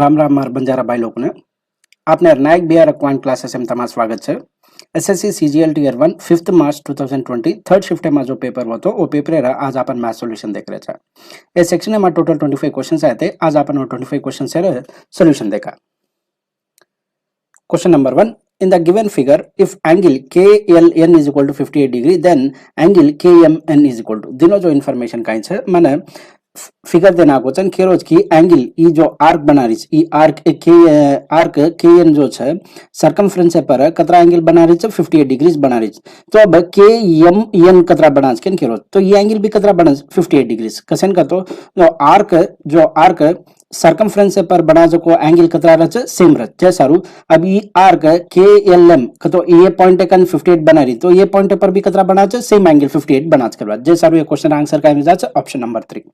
राम राम मार बंजारा भाई लोग ने आपने नायक बीआर अक्वाइंट क्लासेस में તમારું સ્વાગત છે एसएससी सीजीएल टियर 1 5 मार्च 2020 थर्ड शिफ्ट में जो पेपर होतो वो पेपर रा आज अपन मैथ सॉल्यूशन देख रहे छे ए सेक्शन में टोटल 25 क्वेश्चंस आए थे आज अपन 25 क्वेश्चन से सॉल्यूशन देखा question number 1 in the given figure if angle KLN is equal to 58 degree then angle KMN is equal to दिनो जो इन्फॉर्मेशन काई छे माने फिगर देना को छन के रोज की एंगल ई जो आर्क बना रही ई आर्क के एन जो छे सर्कमफ्रेंस पर कतरा एंगल बना रही छे 58 डिग्रीज बना रही तो अब के एम एन कतरा बना छे के रोज तो ये एंगल भी कतरा बना 58 डिग्रीज कसन का तो जो आर्क सर्कमफ्रेंस पर बना जो को एंगल कतरा रहे सेम रहे जैसे सारू अब ये आर्क के एल एम तो ये पॉइंट कन 58 बना रही तो ये पॉइंट पर भी कतरा बना सेम एंगल 58 बना करवा जैसे सारू ये क्वेश्चन आंसर का मिल जाए option number 3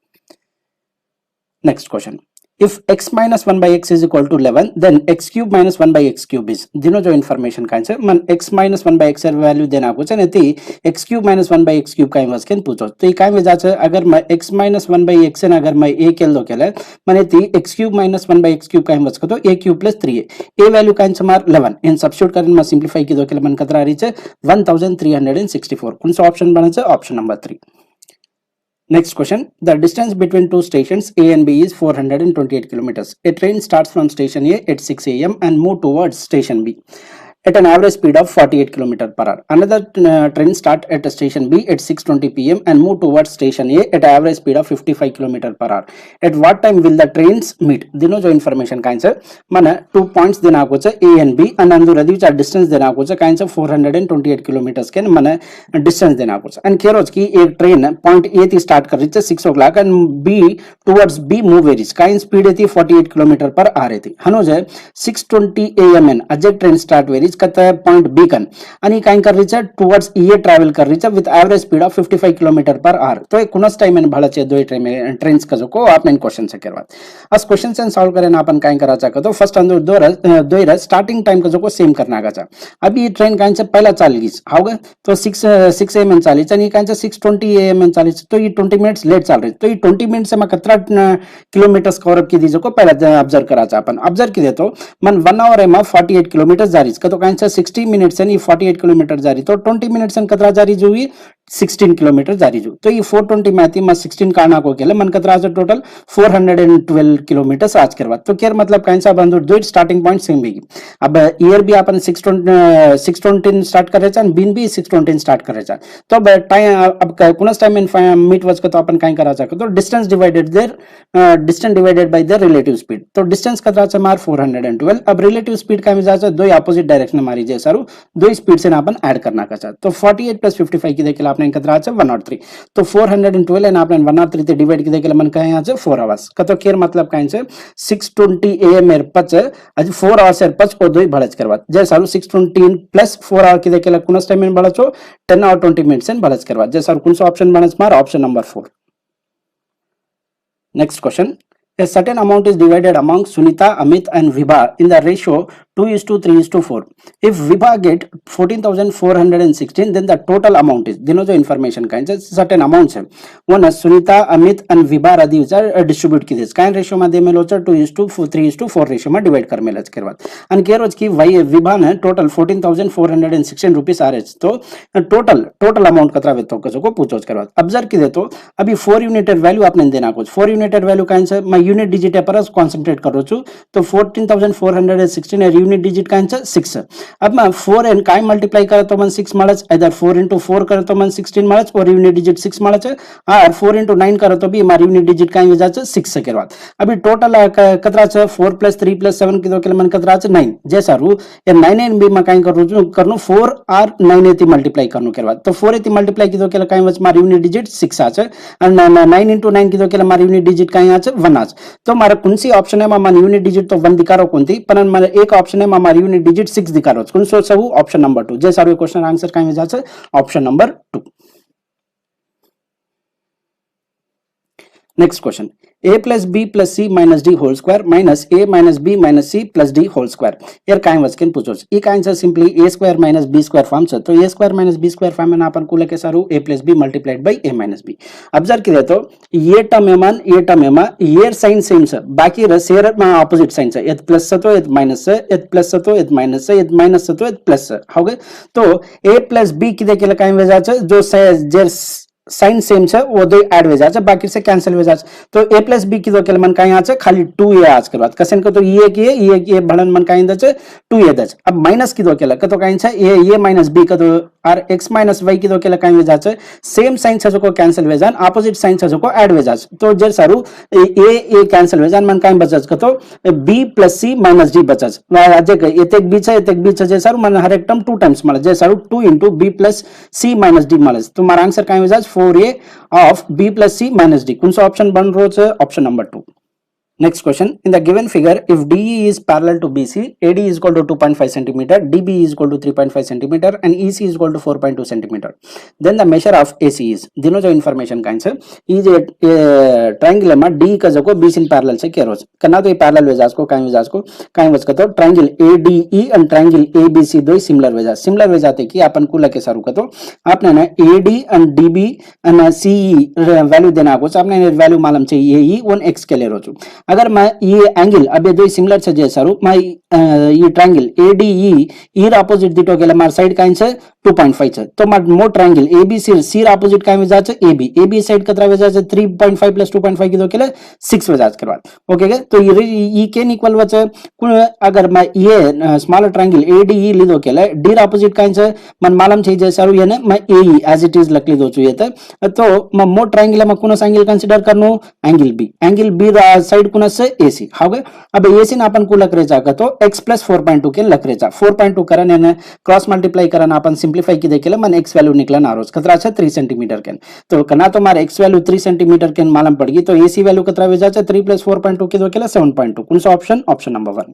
Next question. If x minus 1 by x is equal to 11, then x cube minus 1 by x cube is. दिनों जो information का है मन x minus 1 by x value देना कुछ नहीं थी x cube minus 1 by x cube का इन्वर्स कैन पूछो तो ये काय में जाता है अगर मैं x minus 1 by x है अगर मैं a केल दो केले मने थी x cube minus 1 by x cube का इन्वर्स को तो a cube plus 3 a value का आंसर मार 11 इन सब्स्टिट्यूट करने में सिंपलीफाई की दो केले मन कतरा रही है 1364 कौन सा ऑप्शन बना है option number 3 Next question. The distance between two stations A and B is 428 kilometers. A train starts from station A at 6 a.m. and move towards station B at an average speed of 48 km per hour. Another train start at station B at 6:20 p.m. and move towards station A at an average speed of 55 km per hour. At what time will the trains meet? दिनों जो information का answer माने 2 points देना को चे A and B and अंदर रदी चार distance देना को चे का आंसर 428 kilometers के माने distance देना को चे and केरोज की एक train point A थी start कर रही चे 6 o'clock and B towards B move varies का इन speed थी 48 km per hour थी हनो जे 6:20 a.m. एन अजय train start वेरीज कत पॉइंट बी कन आणि काय कर रही है टुवर्ड्स ए ट्रैवल कर रही है with average speed of 55 kilometre per hour तो एक कुनस टाइम में भाड़ा दो ट्रेन्स का जो को आपने क्वेश्चन से करवा अस क्वेश्चन से सॉल्व करें ना अपन काय करा चाह तो फर्स्ट अंदर दो स्टार्टिंग टाइम का जो को सेम करना का अब ये ट्रेन का पहला चाल गई होगा तो 6 am चाली आणि काय 6:20 am चाली तो ये 20 मिनट्स लेट चल रही तो ये 20 मिनट से मैं कतरा किलोमीटर्स कवर की दी जो को पहला ऑब्जर्व करा अपन ऑब्जर्व की दे तो मन 1 आवर में 48 किलोमीटर जारी का तो 60 मिनट्स एंड 48 किलोमीटर जारी तो 20 मिनट्स एंड कतरा जारी जो 16 किलोमीटर जारी जो तो ये 420 में आती मैं 16 काना को केले मन कतरा जो टोटल 412 किलोमीटर आज करवा तो केयर मतलब कैसा बंदो दो स्टार्टिंग पॉइंट सेम भी अब ईयर भी अपन 620 स्टार्ट कर रहे बिन भी 620 स्टार्ट कर रहे तो अब टाइम अब कुनस टाइम इन मीट वज को तो अपन काय करा चाहे तो distance divided by there relative speed तो डिस्टेंस कतरा से मार 412 अब रिलेटिव स्पीड का मिजाज दो अपोजिट डायरेक्शन मारी जे सारू दो स्पीड से अपन ऐड करना का चाहे तो 48 प्लस 55 की देखेला आपने कतरा আছে 103 तो 412 एंड आपने 103 ते डिवाइड की देखेला मन कहे আছে 4 आवर्स का तो केयर मतलब काहे से 6:20 am एर 5 आज 4 आवर्स एर 5 को 2 भड़च करवा जे सारू 6:20 प्लस 4 आवर की देखेला कुनस टाइम में भड़चो 10 और 20 मिनट्स इन भड़च करवा जे सारू कुनसो ऑप्शन बनस मार option number 4 next question A certain amount is divided among Sunita, Amit and Vibha in the ratio 2:3:4. If Vibha get 14,416, then the total amount is. दिनों जो information का है certain amounts है. वो ना Sunita, Amit and Vibha आदि उचार distribute की देश. काइन ratio में दे में लोचा 2:3:4 ratio में divide कर में लच करवा. अन केयर रोज की वही Vibha ने total 14,416 रुपीस आ रहे तो total amount कतरा वेतो को जो को पूछो करवा. Observe की दे तो अभी 4 यूनिटेड वैल्यू आपने देना कुछ 4 यूनिटेड वैल्यू का आंसर मैं यूनिट डिजिट पर कॉन्सेंट्रेट करो छु तो 14,416 है यूनिट डिजिट का आंसर 6 अब मैं 4 एन काय मल्टीप्लाई करे तो मन 6 મળે इधर 4 into 4 करे तो मन 16 મળે और यूनिट डिजिट 6 મળે और 4 into 9 करे तो भी हमारी यूनिट डिजिट का हो जाए 6 से करवा अभी टोटल कतरा छ 4 + 3 + 7 की दो के मन कतरा छ 9 जैसा रू ये 9 एन भी मैं काय करनो 4 और 9 एती मल्टीप्लाई करनो करवा तो 4 एती मल्टीप्लाई की दो के काय वच हमारी यूनिट डिजिट 6 आ छ और 9 into 9 की दो के हमारी यूनिट डिजिट काय आ छ 1 आ तो हमारा कौन-सी ऑप्शन है हमारा यूनिट डिजिट तो 1 दिखा रहा कोणती पण हमारा एक ऑप्शन है हमारा यूनिट डिजिट 6 दिखा रहा कौन सो सब ऑप्शन नंबर 2 जे सारे क्वेश्चन आंसर काय में जाছে option number 2 next question a plus b plus c minus d whole square minus a minus b minus c plus d whole square यार काय वचकेन पूछोच ई काय answer simply a square minus b square form छ तो a square minus b square form में अपन कुल के सारू a plus b multiplied by a minus b observe किया तो ये टर्म में ये साइन सेम छ बाकी र शेयर में ऑपोजिट साइन छ एत प्लस छ तो एत माइनस छ एत प्लस छ तो एत माइनस छ एत माइनस छ तो एत प्लस छ हो गए तो a plus b किदे केला काय वेजा छ जो जे साइन सेम छ वो दो ऐड हो जाए बाकी से कैंसिल हो जाए तो a प्लस बी की दो के मन का खाली 2a आज के बाद कसन को तो ये भड़न मन का 2a दच अब माइनस की दो के तो कहीं छ a माइनस b का तो आर x माइनस y की दो के कहीं हो जाए सेम साइन छ जो कैंसिल हो जाए ऑपोजिट साइन छ जो ऐड हो जाए तो जर सारू a कैंसिल हो जाए मन कहीं बचज तो b plus c minus d बचज जे एतेक b छ जे सारू मन हर एक टर्म 2 टाइम्स मळे जे सारू 2 into b plus c minus d मळे तो हमारा आंसर कहीं हो जाए 4a of b plus c minus d कौन सा ऑप्शन बन रहा है option number 2 Next question, in the given figure, if DE is parallel to BC, AD is equal to 2.5 cm, DB is equal to 3.5 cm, and EC is equal to 4.2 cm. Then the measure of AC is. दिनों जो information का answer, ये जो triangle में D का जो को BC in parallel से क्या रोज, करना तो ये parallel वेजाज को, काइन वेज का तो triangle ADE and triangle ABC दो ही similar वेजाते कि अपन को लगे सारू का तो आपने ना AD and DB and CE value देना को, आपने वैल्यू मालूम चाहिए ये 1x के लिए रोजू. अगर मैं ये एंगल अब दो सिमिलर से जे सारू मैं ये ट्रायंगल ADE ईर ऑपोजिट दिटो गेला मार साइड काइन से 2.5 છે તો માર મો ટ્રાયંગલ ABC C ऑपोजिट काइन में जाचे AB साइड कतरा में जाचे 3.5 प्लस 2.5 की दो केले 6 में जाच करवा ओके के तो ये केन इक्वल वचे अगर मैं ये स्मॉलर ट्रायंगल ADE लीधो केले D ऑपोजिट काइन से मन मालूम छै जे सारू याने मैं AE एज इट इज लख लीधो छु ये तो मैं मो ट्रायंगल में कोन एंगल कंसीडर करनो एंगल B साइड कोन से AC हो गए अब AC ने अपन को लख रे जाका तो x प्लस 4.2 के लख रे जा 4.2 करन यानी क्रॉस मल्टीप्लाई करन अपन सिंप्लीफाई की देखेला मन x वैल्यू निकला ना रोज कतरा छ 3 सेंटीमीटर के तो कना तो मार x वैल्यू 3 सेंटीमीटर के मालूम पड़ गई तो AC वैल्यू कतरा वे जा 3 प्लस 4.2 के देखेला 7.2 कौन सा option number 1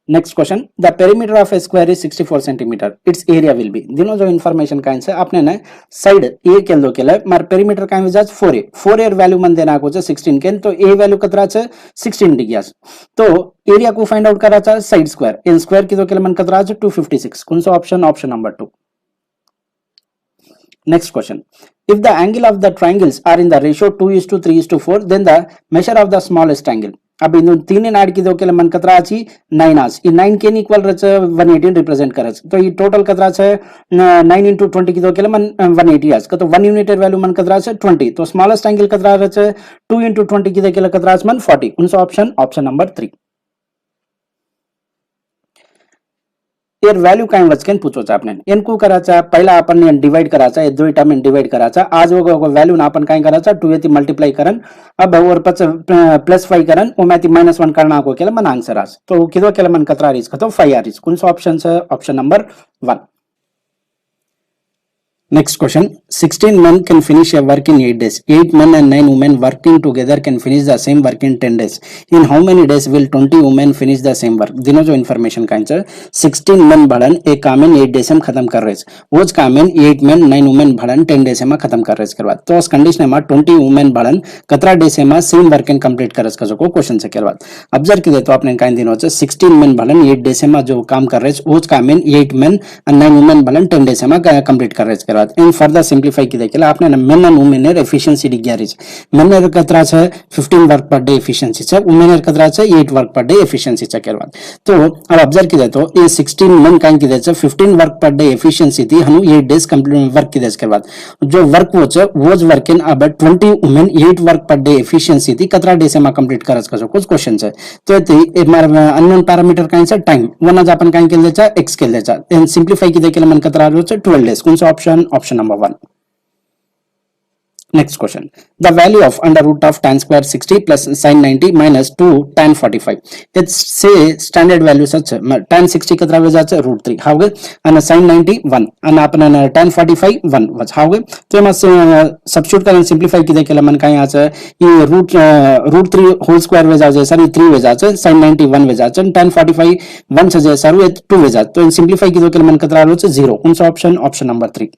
next question the perimeter of A square is 64 centimetre it's area will be दिनो जो इन्फॉर्मेशन काइन से आपने ना साइड ए के लो केला मार पेरीमीटर काइन जाज 4a वैल्यू मन देना को 16 के तो a वैल्यू कतरा छ 16 डिग्री तो एरिया को फाइंड आउट करा था साइड स्क्वायर इन स्क्वायर की तो केला मन कतरा छ 256 कौन सा option number 2 next question if the angle of the triangles are in the ratio 2:3:4 then the measure of the smallest angle अब इन तीन ऐड की दो के मन कतरा अछि 9 आज ई 9 के इक्वल रच 118 रिप्रेजेंट करछ तो ये टोटल कतरा छ 9 into 20 की दो के मन 180 आज तो 1 यूनिट वैल्यू मन कतरा छ 20 तो स्मॉलेस्ट एंगल कतरा रच 2 into 20 की दो के कतरा छ मन 40 कौन सा ऑप्शन नंबर 3 यार वैल्यू काइन वचकेन पूछो छ आपने इनको कराचा पहला अपन ने डिवाइड कराचा ये दो टर्म में डिवाइड कराचा आज वो वैल्यू ना अपन काइन कराचा 2 एती मल्टीप्लाई करन अब और प्लस 5 करन ओ मैती -1 करना को केला मन आंसर आस तो किदो केला मन कतरा रिस तो 5 आरिस कौन सा option number 1 Next question, 16 men can finish a work in 8 days. 8 men and 9 women working together can finish the same work in 10 days. In how many days will 20 women finish the same work? दिनों जो information का answer 16 men भड़न एक काम इन 8 days में खत्म कर रहे हैं. वो काम इन 8 men 9 women भड़न 10 days में खत्म कर रहे हैं करवात. तो उस कंडीशन में 20 women भड़न कतरा days में same work in complete कर रहे हैं को क्वेश्चन से करवात. ऑब्जर्व कीजिए तो आपने कहीं दिनों से 16 men भड़न 8 days में जो काम कर रहे हैं वो काम इन 8 men and 9 women भड़न 10 days में complete कर रहे हैं इन फर्दर सिंप्लीफाई की देखिए आपने मेन एंड वुमेन एफिशिएंसी डिग्यारिज मेन कतरा छ 15 वर्क पर डे एफिशिएंसी छ वुमेन कतरा छ 8 वर्क पर डे एफिशिएंसी छ करवा तो अब ऑब्जर्व कीजिए तो ये 16 मेन काइन की छ 15 वर्क पर डे एफिशिएंसी थी हनु 8 डेज कंप्लीट वर्क की देश करवा जो वर्क वो छ वो वर्क इन अब 20 women 8 work per day efficiency थी कतरा डे से में कंप्लीट करस का कुछ क्वेश्चन है तो ये हमारा अननोन पैरामीटर काइन छ टाइम वन आज अपन काइन के छ x के छ एंड सिंप्लीफाई की देखिए मन कतरा रो छ 12 डेज कौन सा option number 1 Next question. The value of under root of tan square 60 plus sin 90 minus 2 tan 45. It's say standard value such tan 60 कतरा हो जाता है √3 how गए and sin 90 1 and अपना tan 45 1 was how गए तो हम सब्स्टिट्यूट करें सिंप्लीफाई की देखेला मन का यहाँ से ये √3 होल स्क्वायर हो जाता है सर 3 हो जाता है sin 90 1 हो जाता है tan 45 1 से जैसा 2 हो जाता तो सिंप्लीफाई की देखेला मन कतरा हो जाता है 0 कौन सा ऑप्शन नंबर 3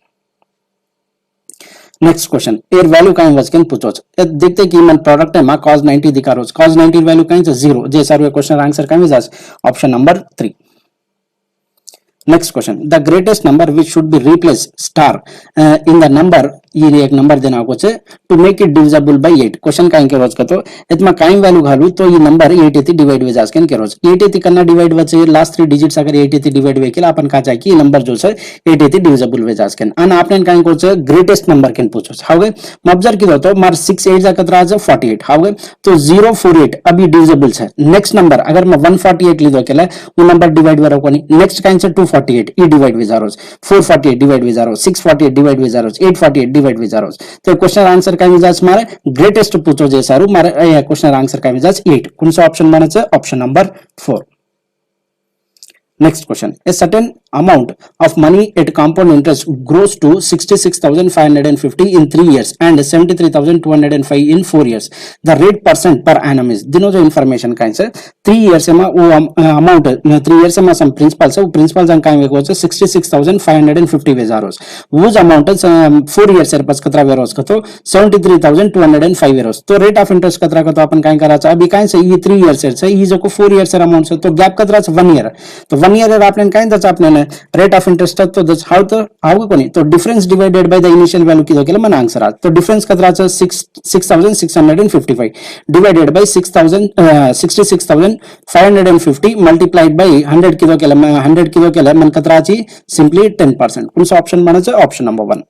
नेक्स्ट क्वेश्चन एर वैल्यू कहीं वचकेन पूछोच देखते कि मन प्रोडक्ट है मा cos 90 दिखारोच cos 90 वैल्यू कहीं 0 जे सर्वे क्वेश्चन आंसर कहीं जास option number 3. Next question. The greatest number which should be replaced star in the number ये एक नंबर देना आपको छे to make it divisible by 8 question काई के रोज का तो इतना काई वैल्यू घालू तो ये नंबर 8 येती डिवाइड वे जासकेन के रोज 8 येती करना डिवाइड वचे लास्ट 3 डिजिट्स अगर 8 येती डिवाइड वे केला अपन का जाय की नंबर जो छे 8 येती डिविजिबल वे जासकेन अन आपने काई को छे ग्रेटेस्ट नंबर केन पूछो हाउ गए म ऑब्जर्व की तो मार 6 8 जा कतरा है 48 हाउ गए तो 048 अभी डिविजिबल छे नेक्स्ट नंबर अगर मैं 148 लीधो केला वो नंबर डिवाइड वे रखोनी नेक्स्ट काई छे 248 ई डिवाइड वे जारोज 448 डिवाइड वे जारोज 648 डिवाइड वे जारोज 848 डिवाइड वे जारोज तो क्वेश्चन आंसर का मिजाज मारे ग्रेटेस्ट पूछो जे सारू मारे क्वेश्चन आंसर का मिजाज 8 कौन सा ऑप्शन बने छे option number 4. Next question. A certain amount of money at compound interest grows to 66,550 in 3 years and 73,205 in 4 years. The rate percent per annum is. दिनों जो information का है 3 years में वो amount 3 years में some principal से वो principal जन का है वो 66,550 वेजारोस. वो जो amount 4 years से पास कतरा वेरोस का तो 73,205 वेरोस. तो rate of interest कतरा का तो अपन का करा चा अभी का है ये 3 years से ये जो को 4 years से amount से तो gap कतरा 1 year तो 1 year आपने कहीं दच आपने रेट ऑफ इंटरेस्ट तो दच हाउ कोनी तो difference divided by the initial value की केला मन आंसर आ तो डिफरेंस कतरा 6655 डिवाइडेड बाय 66,550 मल्टीप्लाइड बाय 100 की केला मन कतरा ची सिंपली 10%. कौन सा ऑप्शन बने छे option number 1.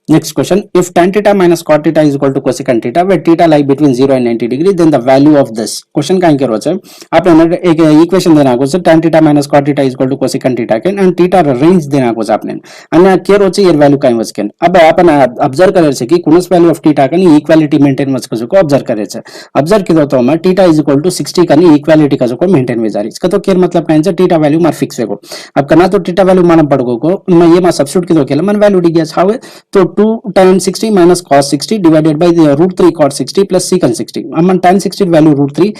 Next question. If tan theta minus cot theta is equal to cosecant theta, where theta lie between 0 and 90 degree, then the value of this. Question का क्या रोचे? आपने एक equation देना को से tan theta minus cot theta is equal to cosecant theta के and theta range देना को से आपने. अन्य क्या रोचे ये value का वच के. अब अपन observe करे से कि कुनस value of theta का नहीं equality maintain वच को observe करे से. Observe किया तो हमें theta is equal to 60 का नहीं equality का जो को maintain में जा रही. इसका तो क्या मतलब का है theta value मार fix है को. अब करना तो theta value माना पड़ोगो को मैं ये मार substitute किया तो क्या मन value डी गया छावे तो 2 tan 60 minus cos 60 divided by the root 3 cot 60 plus secant 60. Aman tan 60 value root 3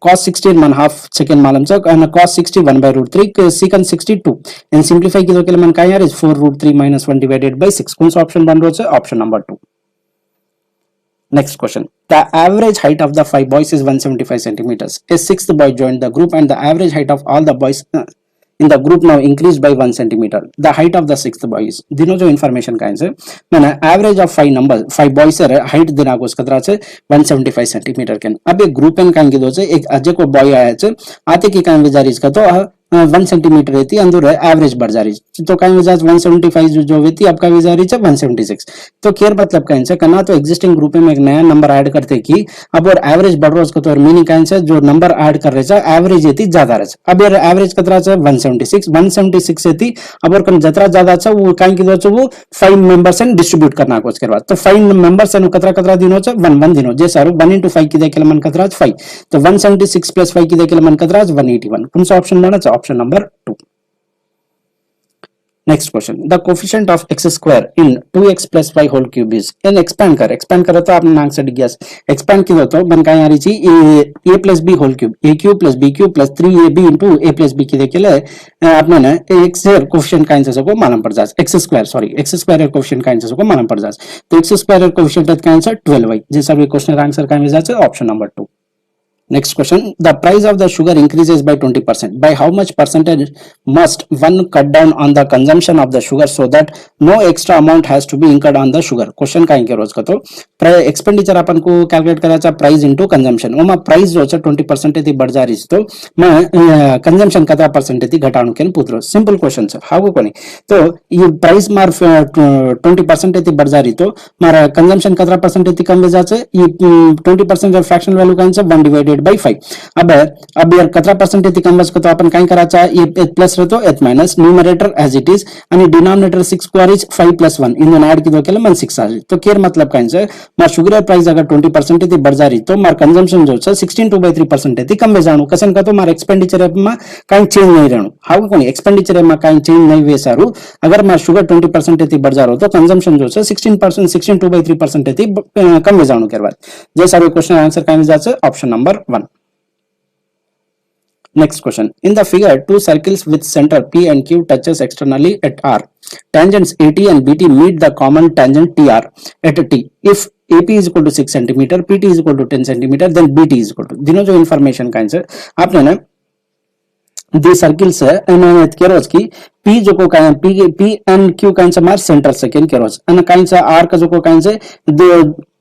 cos 60 1 half second मालूम चक and cos 60 1 by root 3 secant 62 and simplify की तो के लिए मन का यार is 4 root 3 minus 1 divided by 6. कौन सा ऑप्शन बन रहा है option number 2. Next question. The average height of the 5 boys is 175 centimeters. A sixth boy joined the group and the average height of all the boys in the group now increased by 1 centimeter. The height of the sixth boy is. दिनों जो information का है मैंने average of 5 boys से height देना को उसका तरह से 175 centimeter के. अब एक group में कांगे दो से एक अजय को boy आया है आते की कांगे जारी इसका तो 1 सेंटीमीटर रहती अंदर एवरेज बढ़ जा रही तो कहीं वजह 175 जो रहती अब कहीं जा रही है 176. तो केयर मतलब कहीं से करना तो एग्जिस्टिंग ग्रुप में एक नया नंबर ऐड करते कि अब और एवरेज बढ़ रहा उसको तो मीनिंग कहीं से जो नंबर ऐड कर रहे हैं एवरेज ये ज्यादा रहे अब यार एवरेज कतरा से 176 से थी अब और जतरा ज्यादा अच्छा वो कहीं की दो वो 5 मेंबर से डिस्ट्रीब्यूट करना को उसके बाद तो 5 मेंबर से कतरा दिन हो 1 दिनों जैसे 1 into 5 की देखे मन कतरा 5 तो 176 plus 5 की देखे मन कतरा 181. कौन सा ऑप्शन बना option number 2. Next question. The coefficient of x square in 2x plus y whole cube is. In expand करो तो आपने नाम से डिग्या expand की तो बन का यारी ची a plus b whole cube a cube plus b cube plus 3ab into a plus b की देखे ले आपने ना x coefficient का आंसर को मालूम पड़ जाए x square coefficient का आंसर को मालूम पड़ जाए तो x square coefficient का आंसर 12y जैसा भी क्वेश्चन आंसर का मिल जाए option number 2. Next question. The price of the sugar increases by 20%. By how much percentage must one cut down on the consumption of the sugar so that no extra amount has to be incurred on the sugar? Question का इनके रोज का तो expenditure अपन को calculate कराचा price into consumption ओमा price जो 20% थी बढ़ जा रही तो मैं कंजम्पशन कतरा परसेंट थी घटाणु के पूछ रहा सिंपल क्वेश्चन है हाउ कोनी तो ये प्राइस मार 20% थी बढ़ जा रही तो मारा कंजम्पशन कतरा परसेंट थी कम ले जाचे ये 20% फ्रैक्शनल वैल्यू का आंसर 1 divided by 5. अब यार कतरा परसेंट थी कम बस को तो अपन काय कराचा ये प्लस रहतो h minus numerator as it is आणि डिनोमिनेटर 6 स्क्वायर इज 5 + 1 इन ऐड की दो केला मन 6 आ तो केयर मतलब काय है मार शुगर प्राइस अगर 20% थी बढ़ जा रही तो मार कंजम्पशन जो 16.2/3% थी कम जाणू कसन का तो मार एक्सपेंडिचर में काय चेंज नहीं रहणू हाउ कोनी एक्सपेंडिचर में काय चेंज नहीं वे सारू अगर मार शुगर 20% थी बढ़ जा रहो तो कंजम्पशन जो 16.2/3% थी कम जाणू के बाद जे सारे क्वेश्चन आंसर काय जाचे option number 1. Next question. In the figure, two circles with center P and Q touches externally at R. Tangents AT and BT meet the common tangent TR at T. If AP is equal to 6 cm, PT is equal to 10 cm, then BT is equal to. दिनों जो information का answer आपने ना दी circles है and केरोज की P जो को का P एंड Q का आंसर मार सेंटर सेकंड केरोज एंड का आंसर R का जो को का आंसर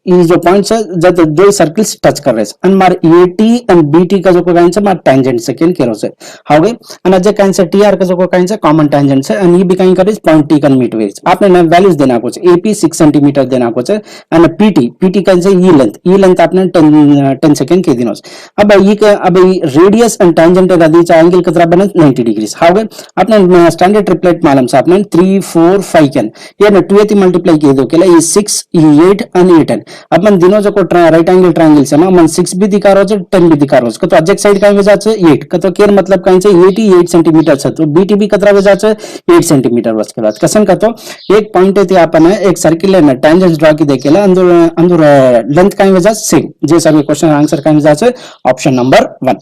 ये जो पॉइंट्स है जब दो सर्कल्स टच कर रहे हैं एंड मार AT एंड BT का जो को आंसर मार टेंजेंट सेकंड केरोज है हो गए एंड अजय का आंसर TR का जो को आंसर कॉमन टेंजेंट है एंड ये भी कहीं करे पॉइंट T का मीट वेज आपने ना वैल्यूज देना कुछ AP 6 सेंटीमीटर देना कुछ एंड PT का आंसर ये लेंथ आपने 10 सेकंड के दिनों अब रेडियस एंड टेंजेंट का दी चाहे एंगल कितना बने 90 डिग्री हो गए आपने स्टैंडर्ड ट्रिपलेट मालूम से आपने 3 4 5 कैन ये ना 2 मल्टीप्लाई किए दो केला ये 6 ये 8 एंड ये 10 अब मन दिनों जो को राइट एंगल ट्रायंगल से ना मन 6 भी दिखा रहा है 10 भी दिखा रहा है तो ऑब्जेक्ट साइड का वजह से 8 का तो केयर मतलब कहीं से 88 सेंटीमीटर से तो BT भी कतरा वजह से 8 सेंटीमीटर बस के बाद कसन का तो एक पॉइंट है अपन एक सर्किल है ना टेंजेंट ड्रा की देखेला अंदर लेंथ का वजह सेम जैसा भी क्वेश्चन आंसर का वजह से option number 1.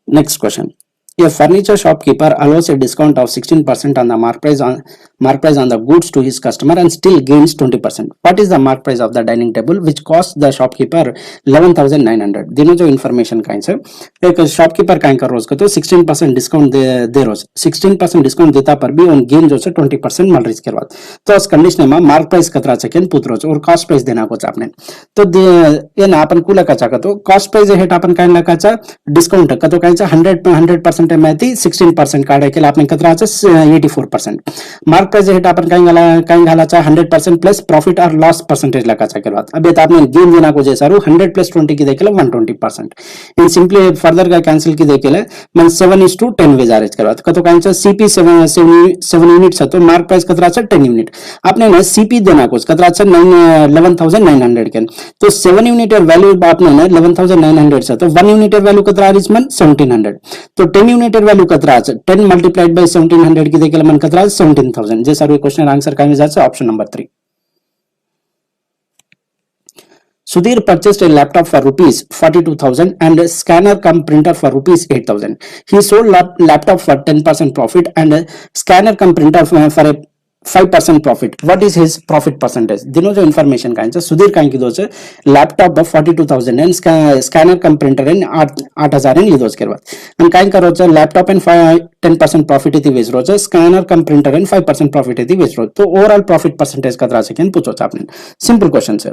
Next question. A furniture shopkeeper allows a discount of 16% on the mark price on the goods to his customer and still gains 20%. What is the mark price of the dining table which costs the shopkeeper 11,900? दिनों जो information का है एक shopkeeper का कर रोज का तो 16% discount दे रोज 16% discount देता पर भी ऑन गेन जो से 20% माल रिस्क करवा तो उस कंडीशन में मार्क प्राइस कतरा सेकंड पुत रोज और कॉस्ट प्राइस देना कुछ आपने तो ये ना अपन कुला का चाका तो कॉस्ट प्राइस हेट अपन काय लगा चा डिस्काउंट का तो काय 100% माहिती 16% काढाय केला आपण कतराचं 84%. मार्क प्राइस हेट आपण काय घालाचा 100% प्लस प्रॉफिट और लॉस परसेंटेज लगाचा केला. अब ये आपने गेन देना को जैसा 100 प्लस 20 की देखेला 120%. इन सिंपली फर्दर का कैंसिल की देखेला मन 7:10 वेज आरेज करवा. कतो कांचा सीपी 7 युनिट्स तो मार्क प्राइस कतराचं 10 युनिट. आपने ना सीपी देना को कतराचं 11,900 केन. तो 7 युनिट वैल्यू आपने ना 11,900 तो 1 युनिट वैल्यू कतरा आरेज मन 1700. तो 10 युनिट वैल्यू कतरा 10 मल्टीप्लाइड बाय 1700 की देखेला मन कतरा 17,000. जे सर्व क्वेश्चन आंसर काय जायचं option number 3. Sudhir purchased a laptop for rupees 42,000 and a scanner cum printer for rupees 8,000. He sold laptop for 10% profit and a scanner cum printer for a 5% profit. What is his profit percentage दिनो जो information का सुधीर काय कीधो छे laptop 42,000 and scanner cum printer and 8,000 and लीधो के बाद and काय करो छे लैपटॉप एंड 10% प्रॉफिट इति वेच रो छे scanner cum printer and 5% profit इति वेच रो. तो ओवरऑल प्रॉफिट परसेंटेज कतरा छे केन पूछो छे आपने. सिंपल क्वेश्चन छे.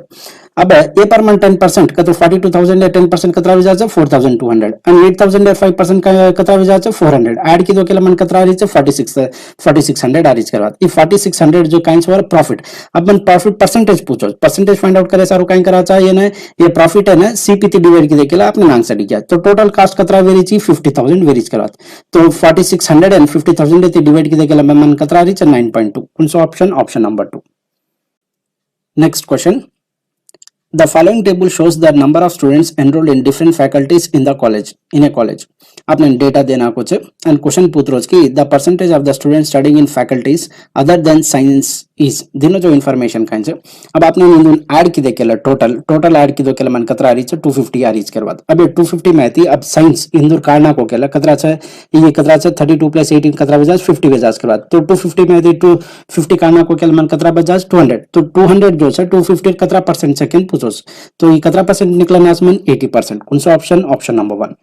अब ए पर मन 10% का तो 42,000 ले 10% कतरा वेचा छे 4,200 एंड 8,000 ले 5% का कतरा वेचा छे 400 ऐड की दो केला मन कतरा आरी छे 4600 आरीज करवा. ई 4600 जो काइंस वर प्रॉफिट. अब मन प्रॉफिट परसेंटेज पूछो परसेंटेज फाइंड आउट करे सारो काइन करा चाहिए ना ये प्रॉफिट है ना सीपीटी डिवाइड की देखेला आपने आंसर दिया. तो टोटल कॉस्ट कतरा वेरी ची 50,000 वेरीज करवा. तो 4600 एंड 50,000 लेते डिवाइड की देखेला मन कतरा आरी छे 9.2. कुनसो option number 2. Next question. The following table shows the number of students enrolled in different faculties in the college. In a college, आपने डेटा देना कुछ and question पूछ रोज की the percentage of the students studying in faculties other than science is. दिनों जो information का है. अब आपने इंदुन ऐड की देखेला टोटल ऐड की देखेला मन कतरा आरी छे 250 आरी के बाद. अब ये 250 में आती अब साइंस इंदुर काढना को केला कतरा छे ये कतरा छे 32 + 18 कतरा बजाज 50 बजाज के बाद. तो 250 में आती 250 काढना को केला मन कतरा बजाज 200. तो 200 जो छे 250 कतरा परसेंट सेकंड पूछो तो ये कतरा परसेंट निकला नासमन 80%. कौन सा option number 1.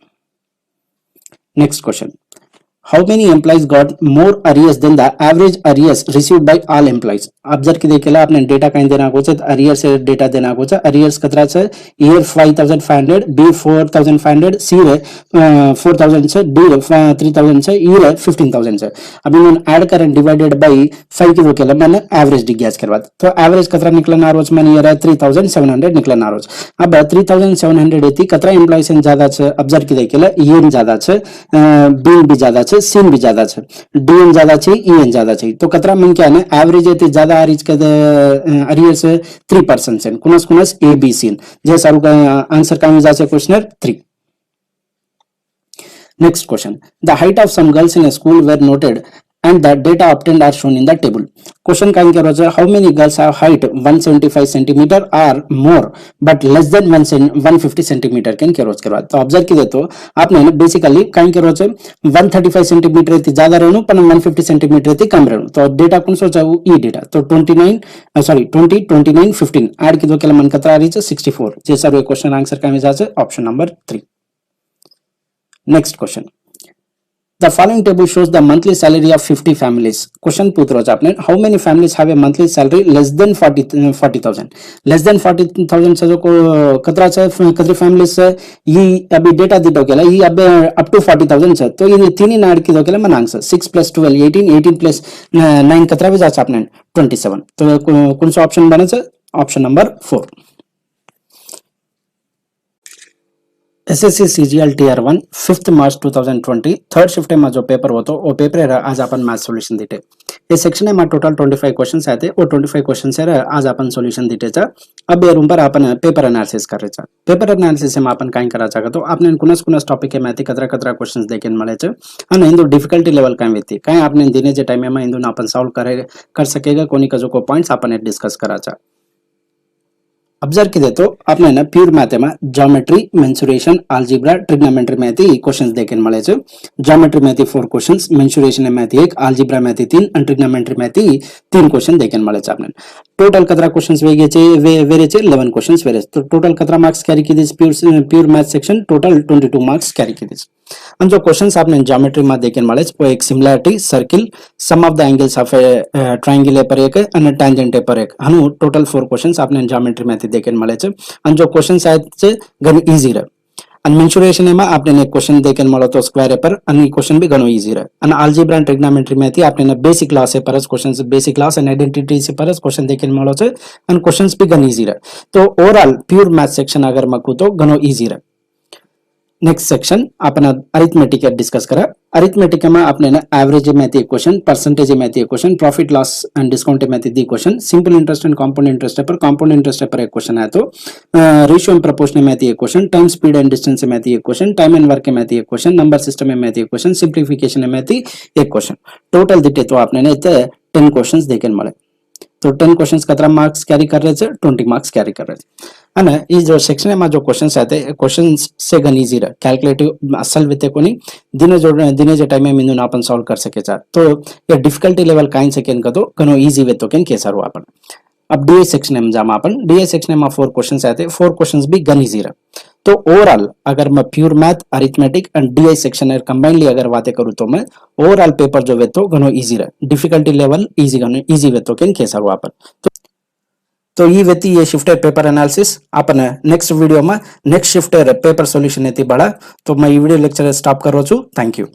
Next question. How many employees got more arrears than the average arrears received by all employees? Observe की देखेला आपने डेटा कहीं देना को छे अरियर से डेटा देना को छे. अरियर्स कतरा छे ईयर 5,500 बी 4,500 सी रे 4,000 छे डी 3,000 छे ई रे 15,000 छे. अब इन ऐड करें डिवाइडेड बाय 5 की देखेला मैंने एवरेज डिग्यास करवा. तो एवरेज कतरा निकलना रोज मैंने ईयर 3,700 निकलना रोज. अब 3,700 एती कतरा एम्प्लॉयज ज्यादा छे ऑब्जर्व की देखेला ईएन ज्यादा छे बी भी ज्यादा छे सीन भी ज्यादा छे डीएन ज्यादा छे ईएन ज्यादा छे. तो कतरा मन क्या है एवरेज एती ज्यादा आरीज के अरियर से 3% से कुनस ए बी सी जे सारू का आंसर का जा से question 3. Next question. The height of some girls in a school were noted and the data obtained are shown in the table. Question kind के रोज how many girls have height 175 centimeter or more but less than 150 centimeter के रोज के बाद तो observe की देतो आपने basically kind के रोज 135 centimeter ती ज्यादा रहनु पण 150 centimeter ती कम रहनु तो डेटा कौन सो चाहू ई डेटा तो 20 29 15 ऐड की दो केला मन कतरा रही 64 जे सर्व क्वेश्चन आंसर का मिजाज option number 3. Next question. The following table shows the monthly salary of 50 families. Question पूछ रहा है आपने how many families have a monthly salary less than 40,000. Less than 40,000 से जो को कतरी families है ये अभी डेटा दी दो केला ये अब up to 40,000 से तो ये तीन ही नाड़ की दो केला मन आंसर 6 plus 12 18 18 plus 9 कतरा भी जाता आपने 27 तो कौन सा ऑप्शन बने से option number 4. SSC CGL TR 1 5 मार्च 2020 थर्ड शिफ्ट में जो पेपर होतो वो पेपर है आज अपन मैथ सॉल्यूशन दिटे ये सेक्शन में टोटल 25 क्वेश्चंस आते वो 25 क्वेश्चंस है आज अपन सॉल्यूशन दिटे चा अब ये रूम पर अपन पेपर एनालिसिस कर रहे चा पेपर एनालिसिस में अपन काई करा चाहतो आपने कुनस टॉपिक के मैथी कतरा क्वेश्चंस देखेन मळे छे અને इंदु डिफिकल्टी लेवल काई वेती काई आपने दिने जे टाइम में इंदु अपन सॉल्व कर सकेगा कोनी का जो को पॉइंट्स अपन डिस्कस करा चा ऑब्जर्व की देतो आपने ना प्योर मैथ में ज्योमेट्री मेंसुरेशन अलजेब्रा ट्रिग्नोमेट्री में थी क्वेश्चंस देखेन मळे छे ज्योमेट्री में थी 4 क्वेश्चंस मेंसुरेशन में थी 1 अलजेब्रा में थी 3 और ट्रिग्नोमेट्री में थी 3 क्वेश्चन देखेन मळे छे आपने टोटल कतरा क्वेश्चंस वेगे छे वेरे छे 11 क्वेश्चंस वेरे तो टोटल कतरा मार्क्स कैरी की this pure math section total 22 marks carry की दिस और जो क्वेश्चंस आपने ज्योमेट्री में देखेन मळे छे वो एक similarity circle sum of the angles of a triangle पर एक और टेंजेंट पर एक हनु टोटल 4 क्वेश्चंस आपने ज्योमेट्री में देखेन मळे छे और जो क्वेश्चंस आए छे घणो इजी रहे અને મેન્સ્યુરેશન માં આપણે એક ક્વેશ્ચન દેખેન મળો તો સ્ક્વેર પર અને ક્વેશ્ચન भी ઘણો ઈઝી રહે અને આલ્જીબ્રા અને ટ્રિગ્નોમેટ્રી માંથી આપણે બેસિક ક્લાસ છે પર ક્વેશ્ચન્સ બેસિક ક્લાસ અને આઇડેન્ટિટી છે પર ક્વેશ્ચન દેખેન મળો છે અને ક્વેશ્ચન્સ भी ઘણો ઈઝી રહે તો ઓવરऑल પ્યોર मैथ सेक्शन अगर मकू तो घणो ईजी रहे. नेक्स्ट सेक्शन अपन अरिथमेटिक डिस्कस करा अरिथमेटिक में आपने ना एवरेज में थी क्वेश्चन परसेंटेज में थी question profit loss and discount में थी question simple interest and compound interest पर कंपाउंड इंटरेस्ट पर एक क्वेश्चन है तो रेशियो एंड प्रोपोर्शन में थी question time speed and distance में थी क्वेश्चन टाइम एंड वर्क में थी क्वेश्चन नंबर सिस्टम में थी क्वेश्चन सिंप्लीफिकेशन में थी एक क्वेश्चन टोटल दिटे तो आपने 10 क्वेश्चंस देखेन मळे तो 10 क्वेश्चंस कतरा मार्क्स कैरी कर रहे थे 20 मार्क्स कैरी कर रहे थे અને ಈ जो सेक्शन में जो क्वेश्चंस आते क्वेश्चंस से गन इजी रहा कैलकुलेटिव असल विते कोनी दिने जे टाइम में मिंदु अपन सॉल्व कर सके चा तो ये डिफिकल्टी लेवल काइन सेकंड का तो कनो इजी वे तो केन केसर अपन अब डीए सेक्शन में जामा अपन डीए सेक्शन में 4 क्वेश्चंस आते 4 क्वेश्चंस भी गन इजी रहा तो ओवरऑल अगर मैं pure math arithmetic and DA section combinedly अगर बातें करूं तो मैं ओवरऑल पेपर जो वे तो घणो इजी रहा डिफिकल्टी लेवल इजी वे तो केन केसर अपन तो ये व्यक्ति ये शिफ्टेड पेपर एनालिसिस अपन नेक्स्ट वीडियो में नेक्स्ट शिफ्टेड पेपर सॉल्यूशन बड़ा तो मैं ये वीडियो लेक्चर स्टॉप करो छु. Thank you.